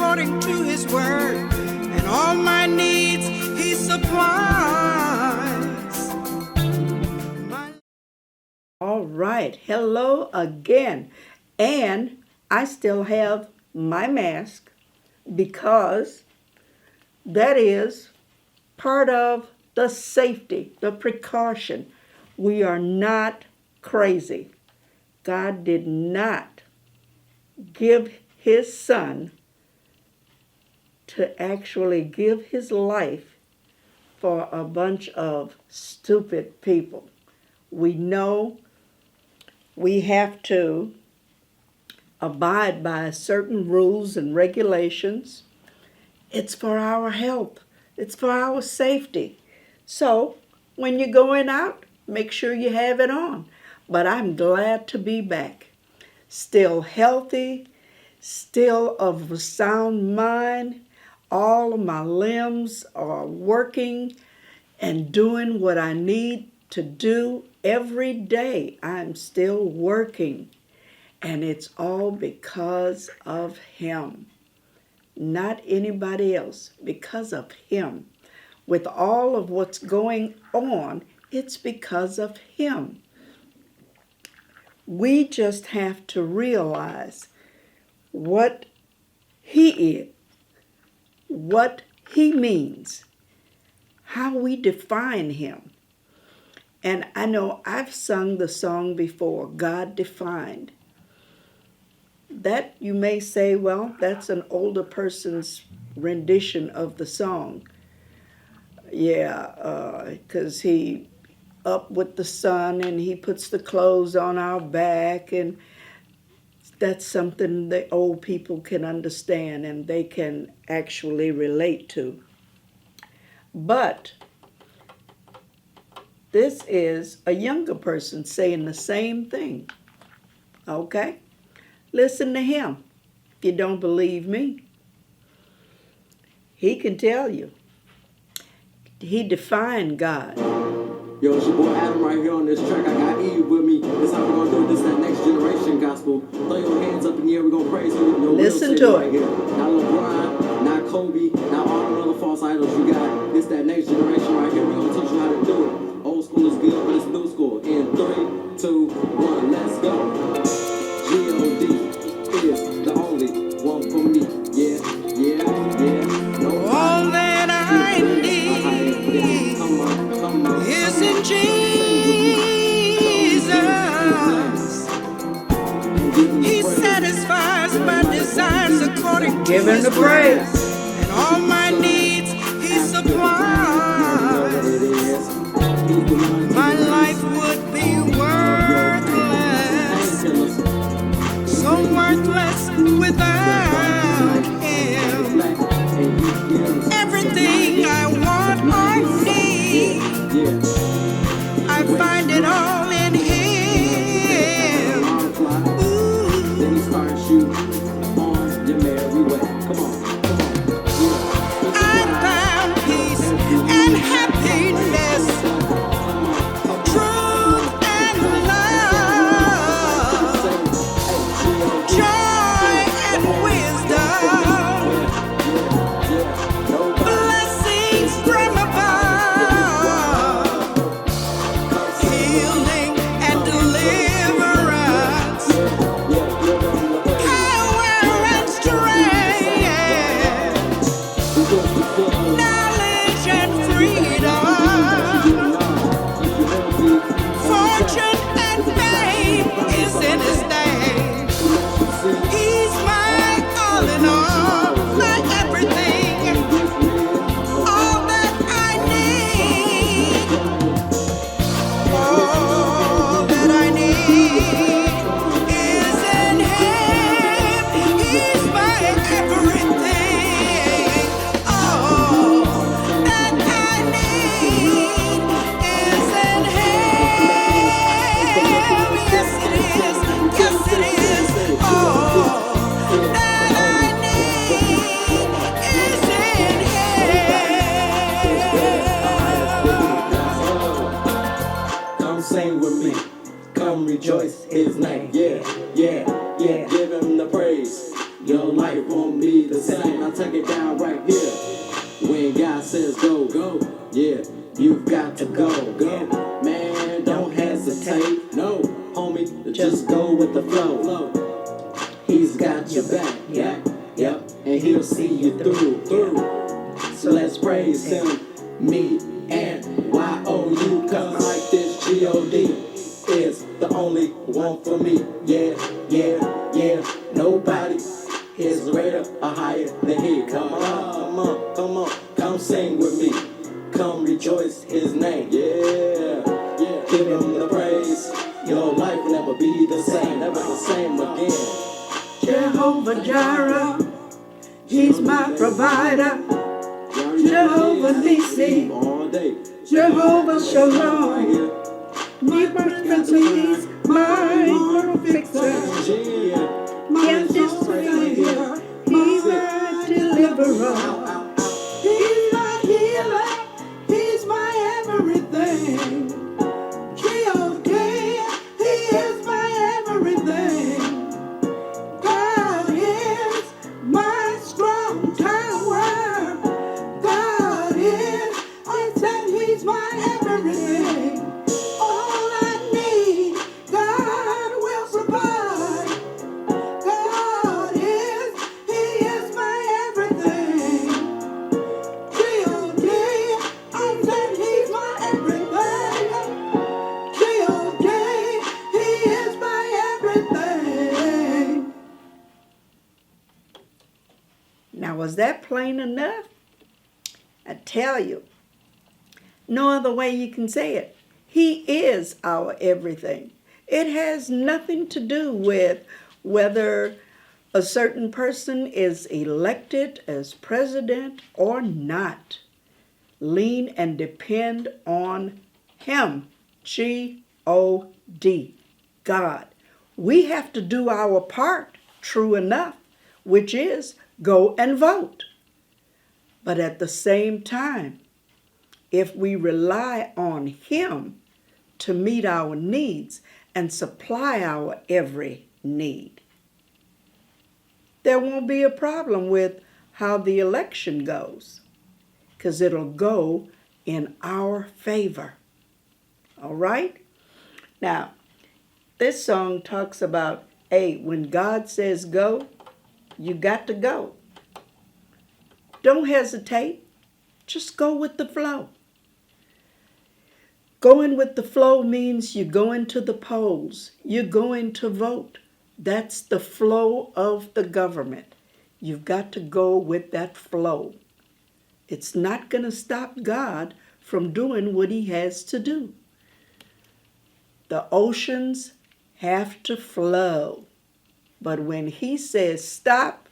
according to his word, and all my needs he supplies. All right, hello again. And I still have my mask because that is part of the safety, the precaution. We are not crazy. God did not give his son to actually give his life for a bunch of stupid people. We know we have to abide by certain rules and regulations. It's for our health. It's for our safety. So when you're going out, make sure you have it on. But I'm glad to be back. Still healthy, still of a sound mind. All of my limbs are working and doing what I need to do every day. I'm still working. And it's all because of him. Not anybody else, because of him. With all of what's going on, it's because of him. We just have to realize what he is, what he means, how we define him. And I know I've sung the song before, God Defined. That you may say, well, that's an older person's rendition of the song. Yeah, because he up with the sun and he puts the clothes on our back, and that's something the old people can understand and they can actually relate to. But this is a younger person saying the same thing. Okay? Listen to him. If you don't believe me, he can tell you. He defined God. Yo, it's your boy Adam right here on this track. I got Eve with me. This how we're gonna do this, that next generation gospel. Throw your hands up in the air, we're gonna praise him. No, listen to right it. Here. Not LeBron, not Kobe, not all the other false idols you got. This that next generation right here. We're gonna teach you how to do it. Old school is good, but it's new school. In 3, 2, 1, let's go. G-O-D is the only one for me. Yeah, yeah, yeah. No, all that I need is in Jesus. He satisfies my desires according to Give him his the praise. word, and all my needs he supplies. My life would be worthless, so worthless without him. Everything I want or need, I find it all in him. Then he starts you on your merry way. Come on, I found peace and happiness, truth and love, joy and wisdom, blessings from above, healing and deliverance, power and strength, knowledge and freedom, fortune and fame is in his name. He's my all in all, my everything, all that I need, all that I need is in him. He's my everything, all that I need is in him. Yes it is, yes it is, all that I need is in him. come sing with me. Come rejoice his name. Yeah, yeah, yeah. Give him the praise. your life won't be the same. Now take it down right here. When God says go, go, yeah, you've got to go, go. Man, don't hesitate, no, homie, just go with the flow. He's got your back, yep, and he'll see you through. So let's praise him, me and Y-O-U, cause like this G-O-D is the only one for me. Yeah, nobody is greater or higher than he. Come on, come sing with me. Come rejoice his name. Yeah, give him the praise. Your life will never be the same, never the same again. Jehovah Jireh, he's my provider. Jehovah Nissi, Jehovah Shalom, my Prince of Peace, my fixer, my Savior, he's my deliverer. He's my healer, he's my everything. G.O.D., he is my everything. God is my strong tower. God is, I said he's my everything. All I need, God will provide. God is, he is my everything. G.O.D., I said he's my everything. G.O.D., he is my everything. Now, was that plain enough? I tell you, no other way you can say it. He is our everything. It has nothing to do with whether a certain person is elected as president or not. Lean and depend on him. G-O-D, God. We have to do our part, true enough, which is go and vote. But at the same time, if we rely on him to meet our needs and supply our every need, there won't be a problem with how the election goes, because it'll go in our favor. All right? Now, this song talks about, hey, when God says go, you got to go. Don't hesitate. Just go with the flow. Going with the flow means you're going to the polls. You're going to vote. That's the flow of the government. You've got to go with that flow. It's not going to stop God from doing what he has to do. The oceans have to flow. But when he says stop,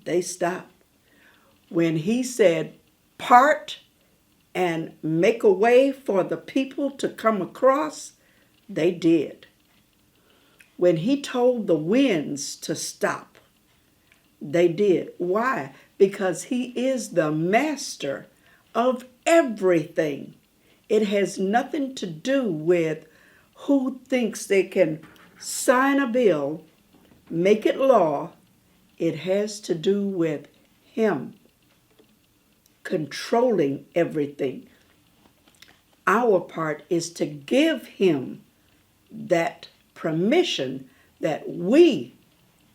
they stop. When he said part and make a way for the people to come across, they did. When he told the winds to stop, they did. Why? Because he is the master of everything. It has nothing to do with who thinks they can sign a bill, make it law. It has to do with him controlling everything. Our part is to give him that permission that we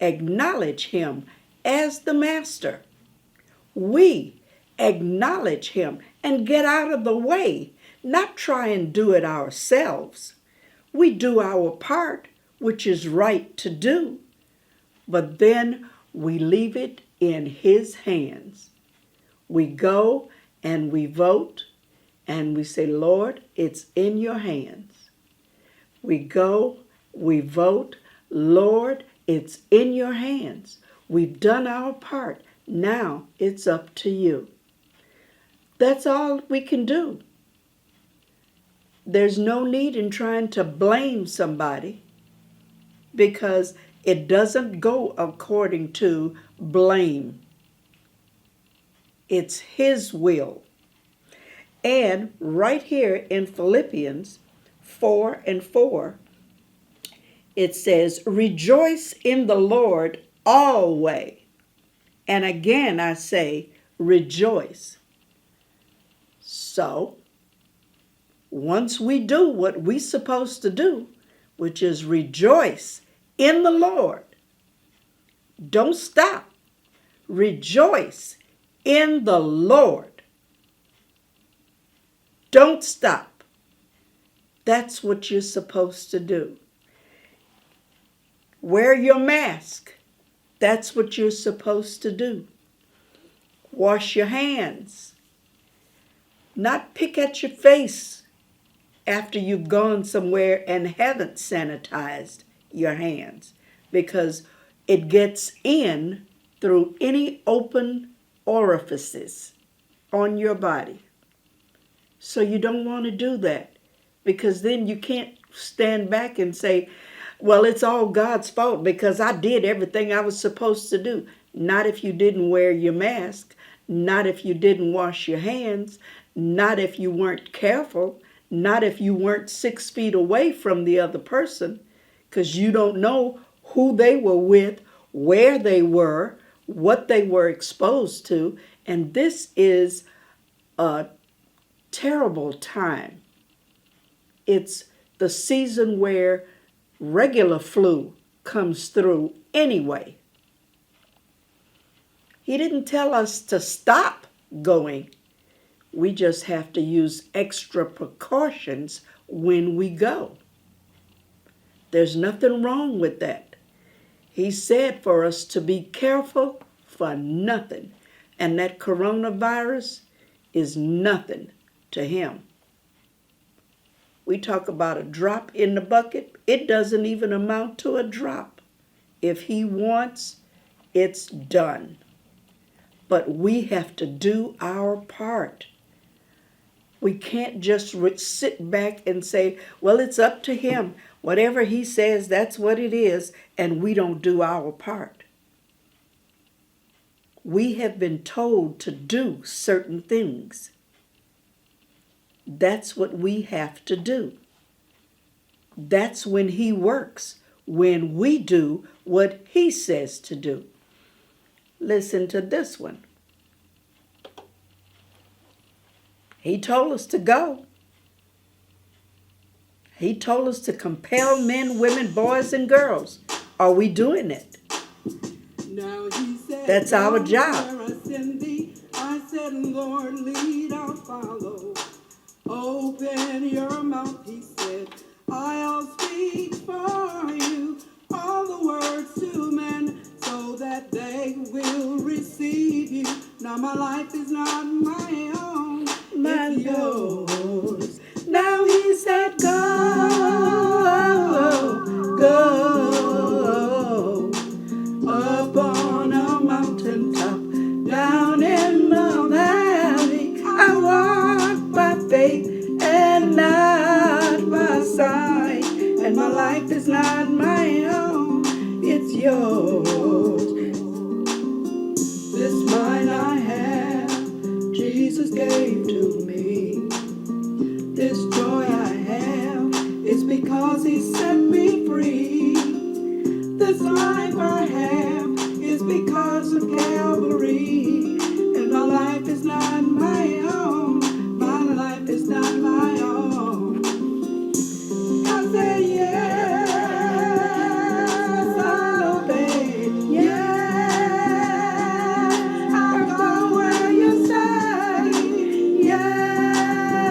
acknowledge him as the master. We acknowledge him and get out of the way, not try and do it ourselves. We do our part, which is right to do, but then we leave it in his hands. We go and we vote and we say, Lord, it's in your hands. We go, we vote, Lord, it's in your hands. We've done our part. Now it's up to you. That's all we can do. There's no need in trying to blame somebody because it doesn't go according to blame. It's his will. And right here in Philippians 4:4, it says, rejoice in the Lord always. And again, I say, rejoice. So, once we do what we're supposed to do, which is rejoice in the Lord, don't stop. Rejoice in the Lord. Don't stop. That's what you're supposed to do. Wear your mask. That's what you're supposed to do. Wash your hands. Not pick at your face after you've gone somewhere and haven't sanitized your hands, because it gets in through any open orifices on your body. So you don't want to do that, because then you can't stand back and say, well, it's all God's fault because I did everything I was supposed to do. Not if you didn't wear your mask, not if you didn't wash your hands, not if you weren't careful, not if you weren't 6 feet away from the other person, because you don't know who they were with, where they were, what they were exposed to. And this is a terrible time. It's the season where regular flu comes through anyway. He didn't tell us to stop going. We just have to use extra precautions when we go. There's nothing wrong with that. He said for us to be careful for nothing. And that coronavirus is nothing to him. We talk about a drop in the bucket. It doesn't even amount to a drop. If he wants, it's done. But we have to do our part. We can't just sit back and say, well, it's up to him. Whatever he says, that's what it is, and we don't do our part. We have been told to do certain things. That's what we have to do. That's when he works, when we do what he says to do. Listen to this one. He told us to go. He told us to compel men, women, boys, and girls. Are we doing it? Now he said, that's our job. I send thee. I said, Lord, lead, I'll follow. Open your mouth, he said. I'll speak for you all the words to men so that they will receive you. Now my life is not my own, it's yours. Now he said, go, go up on a mountaintop, down in the valley. I walk by faith and not by sight, and my life is not my own, it's yours. This mine I have, Jesus gave to me. This joy I have is because he set me free. This life I have is because of Calvary, and my life is not my own. My life is not my own. I say yes, I'll obey. Yes, I'll go where you say. Yes,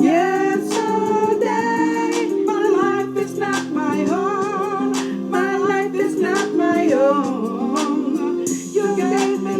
yes, all day. My life is not my own. My life is not my own. You gave me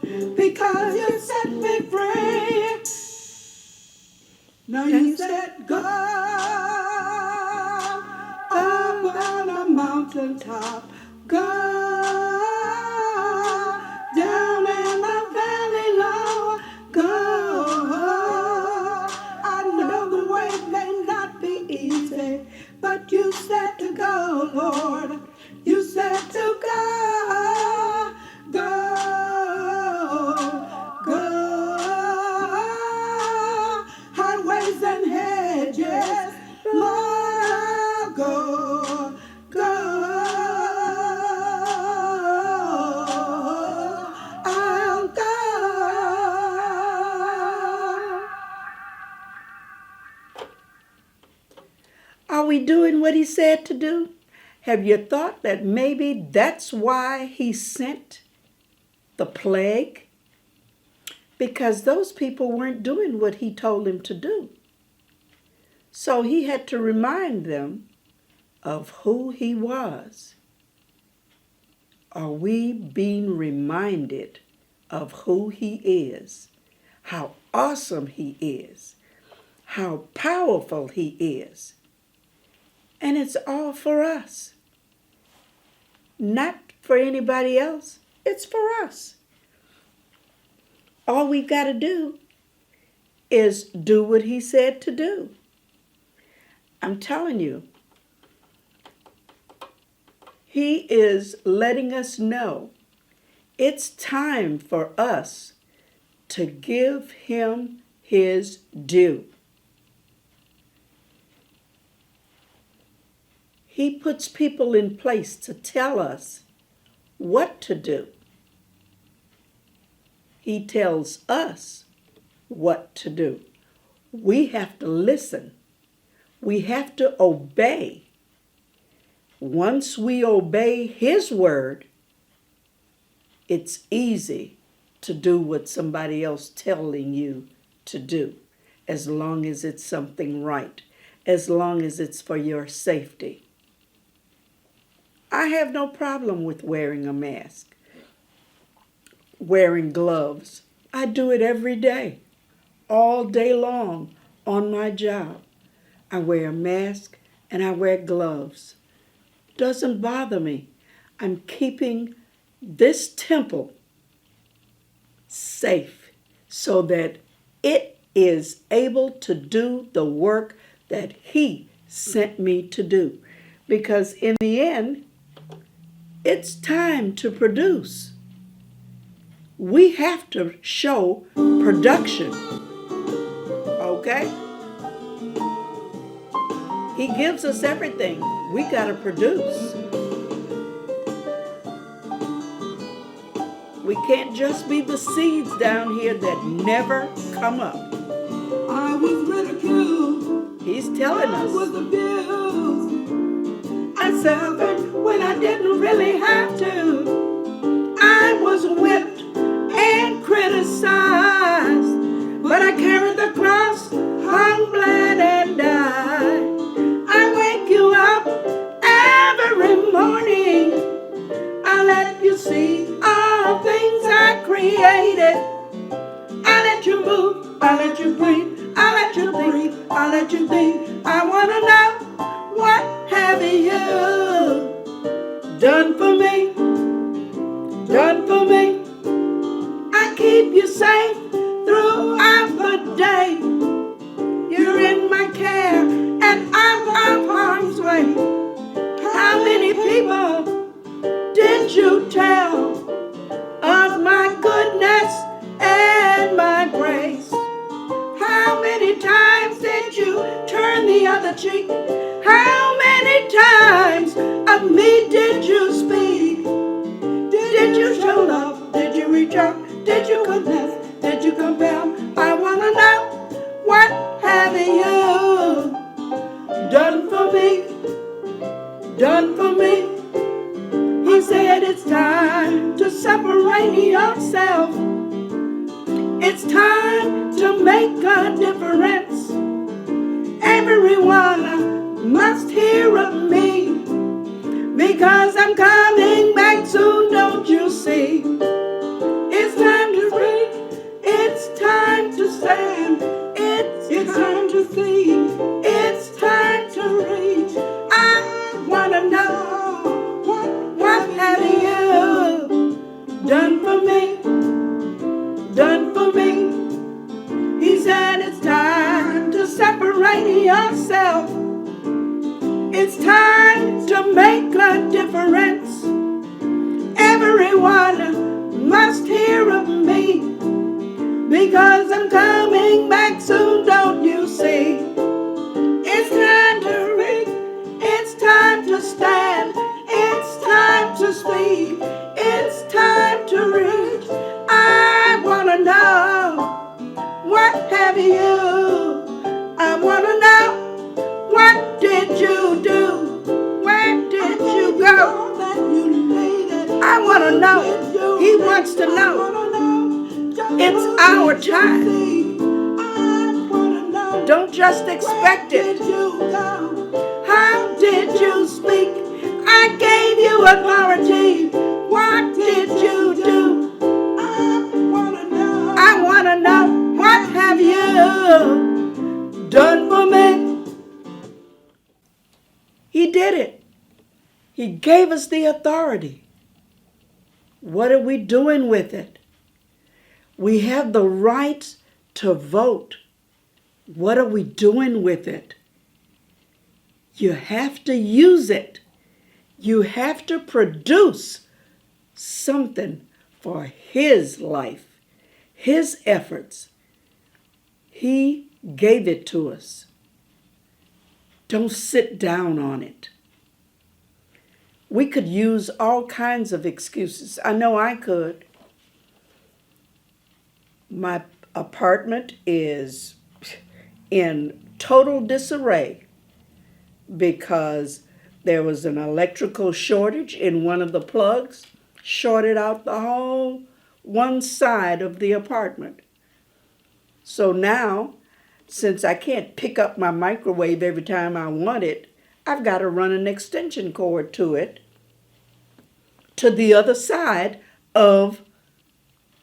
because you set me free. Now you said go up on a mountaintop, go down in the valley low, go. I know the way may not be easy, but you said to go, Lord. You said to go, go, go. Highways and hedges, Lord, I'll go, go. I'll go. Are we doing what he said to do? Have you thought that maybe that's why he sent the plague? Because those people weren't doing what he told them to do. So he had to remind them of who he was. Are we being reminded of who he is? How awesome he is? How powerful he is? And it's all for us. Not for anybody else. It's for us. All we got to do is do what he said to do. I'm telling you, he is letting us know it's time for us to give him his due. He puts people in place to tell us what to do. He tells us what to do. We have to listen. We have to obey. Once we obey his word, it's easy to do what somebody else telling you to do, as long as it's something right, as long as it's for your safety. I have no problem with wearing a mask, wearing gloves. I do it every day, all day long on my job. I wear a mask and I wear gloves. Doesn't bother me. I'm keeping this temple safe so that it is able to do the work that he sent me to do. Because in the end, it's time to produce. We have to show production. Okay? He gives us everything. We got to produce. We can't just be the seeds down here that never come up. I was ridiculed. He's telling I was us. abused. I suffered when I didn't really have to. I was whipped and criticized, but I carried the cross, hung, bled, and died. I wake you up every morning. I let you see all things I created. I let you move, I let you breathe, I let you breathe, I let you think. I want to know, what have you done for me? Done for me? I keep you safe throughout the day. You're in my care and I'm out of harm's way. How many people did you tell of my goodness and my grace? How many times did you turn the other cheek? How many times of me did you speak? Did you show love? Did you reach out? Did you connect? Did you compel? I want to know, what have you done for me? Done for me? He said it's time to separate yourself. It's time to make a difference. Everyone must hear of me, because I'm coming back soon, don't you see? It's time done for me. He said it's time to separate yourself. It's time to make a difference. Everyone must hear of me, because I'm coming back soon, don't you see? It's time to reach, it's time to stand, it's time to speak, it's time to reach. I wanna know, what have you? I wanna know, what did you do? Where did you go? I wanna know. He wants to know. It's our time. Don't just expect it. How did you speak? I gave you authority. What did you do? I want to know, what have you done for me? He did it. He gave us the authority. What are we doing with it? We have the right to vote. What are we doing with it? You have to use it. You have to produce something for his life, his efforts. He gave it to us. Don't sit down on it. We could use all kinds of excuses. I know I could. My apartment is in total disarray because there was an electrical shortage in one of the plugs, shorted out the whole one side of the apartment. So now, since I can't pick up my microwave every time I want it, I've got to run an extension cord to it, to the other side of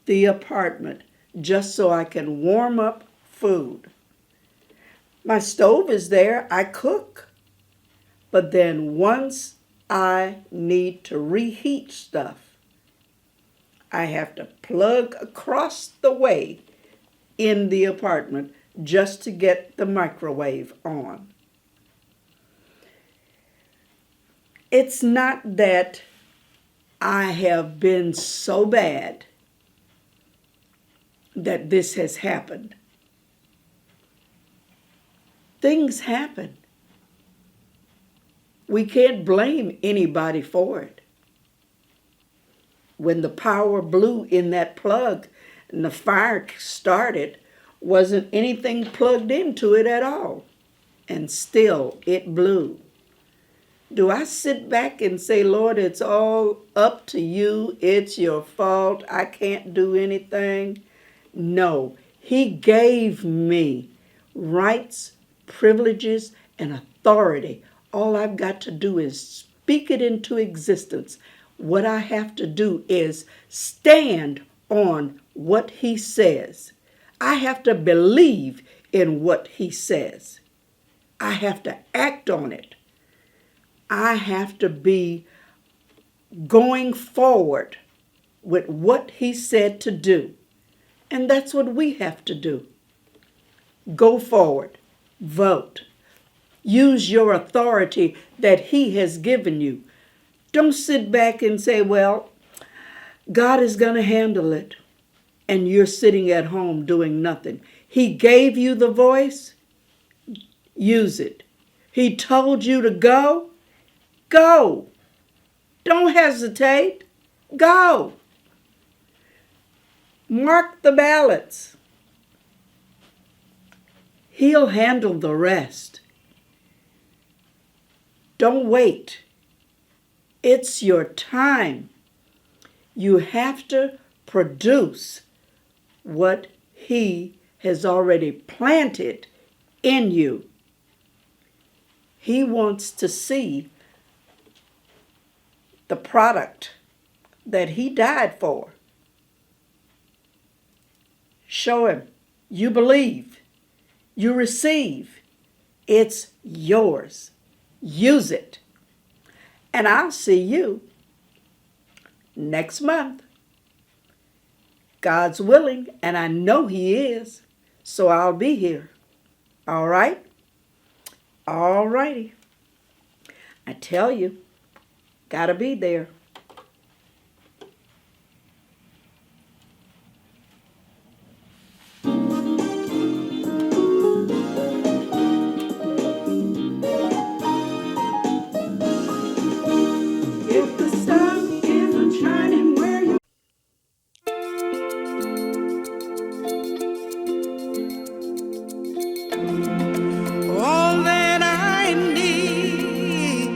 the apartment, just so I can warm up food. My stove is there, I cook. But then once I need to reheat stuff, I have to plug across the way in the apartment just to get the microwave on. It's not that I have been so bad that this has happened. Things happen. We can't blame anybody for it. When the power blew in that plug and the fire started, wasn't anything plugged into it at all. And still it blew. Do I sit back and say, Lord, it's all up to you. It's your fault. I can't do anything. No, he gave me rights, privileges, and authority. All I've got to do is speak it into existence. What I have to do is stand on what he says. I have to believe in what he says. I have to act on it. I have to be going forward with what he said to do. And that's what we have to do. Go forward. Vote. Use your authority that he has given you. Don't sit back and say, well, God is going to handle it. And you're sitting at home doing nothing. He gave you the voice. Use it. He told you to go. Go. Don't hesitate. Go. Mark the ballots. He'll handle the rest. Don't wait. It's your time. You have to produce what he has already planted in you. He wants to see the product that he died for. Show him. You believe. You receive. It's yours. Use it. And I'll see you next month. God's willing, and I know He is, so I'll be here. All right? All righty. I tell you, gotta be there. If the sun isn't shining where you All that I need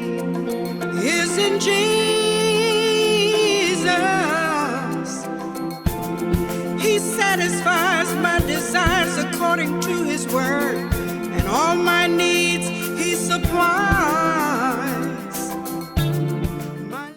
is in Jesus. He satisfies my desires according to His word, and all my needs He supplies. My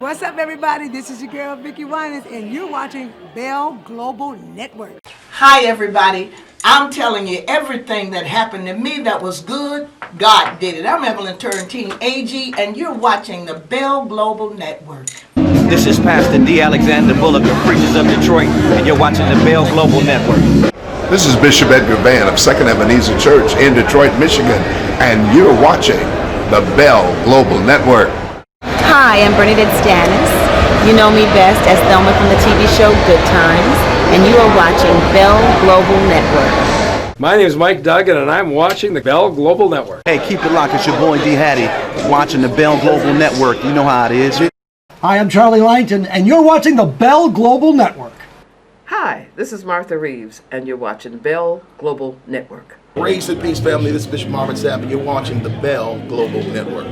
What's up, everybody? This is your girl, Vicki Winans, and you're watching Bell Global Network. Hi, everybody. I'm telling you, everything that happened to me that was good, God did it. I'm Evelyn Turrentine, AG, and you're watching the Bell Global Network. This is Pastor D. Alexander Bullock of Preachers of Detroit, and you're watching the Bell Global Network. This is Bishop Edgar Van of Second Ebenezer Church in Detroit, Michigan, and you're watching the Bell Global Network. Hi, I'm Bernadette Stanis. You know me best as Thelma from the TV show Good Times, and you are watching Bell Global Network. My name is Mike Duggan, and I'm watching the Bell Global Network. Hey, keep it locked. It's your boy D. Hattie watching the Bell Global Network. You know how it is. Hi, I'm Charlie Langton, and you're watching the Bell Global Network. Hi, this is Martha Reeves, and you're watching Bell Global Network. Grace and peace, family. This is Bishop Marvin Sapp, and you're watching the Bell Global Network.